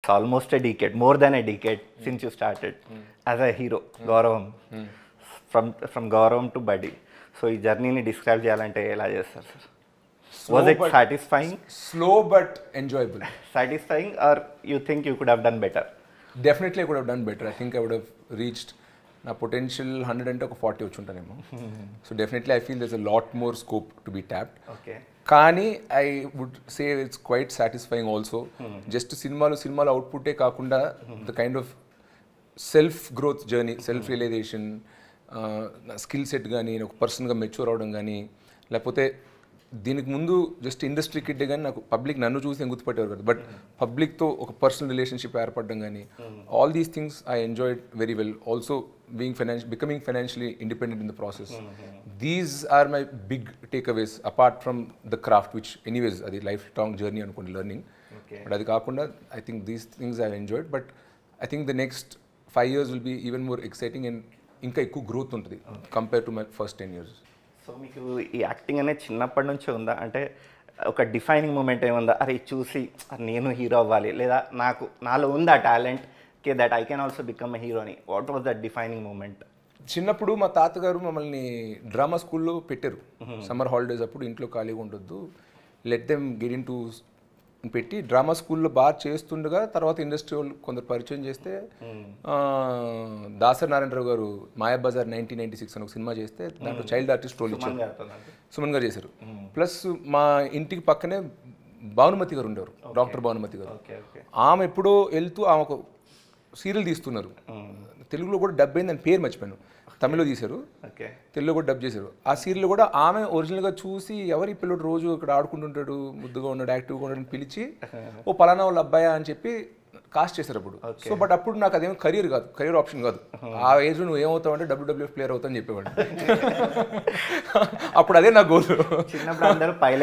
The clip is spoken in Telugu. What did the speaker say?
it's almost a decade, more than a decade since you started as a hero, Gauravam. From Gauravam to Buddy. So ఈ జర్నీని డిస్క్రైబ్ చేయాలంటే ఎలా చేస్తారు sir? Was it satisfying? Slow but enjoyable. Satisfying, or you think you could have done better? Definitely I could have done better. I think I would have reached నా పొటెన్షియల్ 100 అంటే ఒక 40 వచ్చి ఉంటానేమో. So definitely I feel there's a lot more scope to be tapped. Okay. కానీ I would say it's quite satisfying also. Just సినిమాలో అవుట్పుట్టే కాకుండా the kind of self growth journey, self realisation, skill set కానీ, ఒక పర్సన్గా మెచ్యూర్ అవడం కానీ, లేకపోతే దీనికి ముందు జస్ట్ ఇండస్ట్రీ కిడ్డే కానీ నాకు పబ్లిక్ నన్ను చూసి గుర్తుపట్టేవారు కదా, బట్ పబ్లిక్తో ఒక పర్సనల్ రిలేషన్షిప్ ఏర్పడడం కానీ, all these things I enjoyed very well. Also becoming financially independent in the process. These are my big take aways apart from the craft, which anyways అది లైఫ్ లాంగ్ జర్నీ అనుకోండి, లెర్నింగ్. బట్ అది కాకుండా I think these things I enjoyed. But I think the next 5 years will be even more exciting and ఇంకా ఎక్కువ గ్రోత్ ఉంటుంది compare to my first 10 years. So మీకు ఈ యాక్టింగ్ అనేది చిన్నప్పటి నుంచే ఉందా? అంటే ఒక డిఫైనింగ్ మూమెంట్ ఏముందా, అరే చూసి నేను హీరో అవ్వాలి, లేదా నాలో ఉంది ఆ టాలెంట్ కే that I can also become a hero అని? What was that defining moment? చిన్నప్పుడు మా తాతగారు మమ్మల్ని డ్రామా స్కూల్లో పెట్టారు. సమ్మర్ హాలిడేస్ అప్పుడు ఇంట్లో ఖాళీగా ఉండొద్దు, let them get in to పెట్టి డ్రామా స్కూల్లో బాగా చేస్తుండగా తర్వాత ఇండస్ట్రీ వాళ్ళు కొందరు పరిచయం చేస్తే దాసరి నారాయణరావు గారు మాయాబజార్ 1996 అని ఒక సినిమా చేస్తే దాంట్లో చైల్డ్ ఆర్టిస్ట్ రోల్ ఇచ్చారు, సుమన్ గారు చేశారు. ప్లస్ మా ఇంటికి పక్కనే భానుమతి గారు ఉండేవారు, డాక్టర్ భానుమతి గారు. ఆమె ఎప్పుడో వెళ్తూ ఆమె ఒక సీరియల్ తీస్తున్నారు, తెలుగులో కూడా డబ్ అయింది, దాని పేరు మర్చిపోయాను, తమిళ్లో తీశారు, తెలుగులో కూడా డబ్ చేశారు. ఆ సీరియల్ కూడా ఆమె ఒరిజినల్గా చూసి ఎవరి పిల్లడు రోజు ఇక్కడ ఆడుకుంటుంటాడు, ముద్దుగా ఉన్నాడు, యాక్టివ్గా ఉన్నాడు అని పిలిచి ఓ పలానా వాళ్ళ అబ్బాయా అని చెప్పి కాస్ట్ చేశారు అప్పుడు. సో బట్ అప్పుడు నాకు అదేమో కెరీర్ ఆప్షన్ కాదు. ఆ ఏజ్లో నువ్వు ఏమవుతావు అంటే WWF ప్లేయర్ అవుతావు అని చెప్పేవాడు. అప్పుడు అదే నా గోల్. చిన్నప్పుడు అందరూ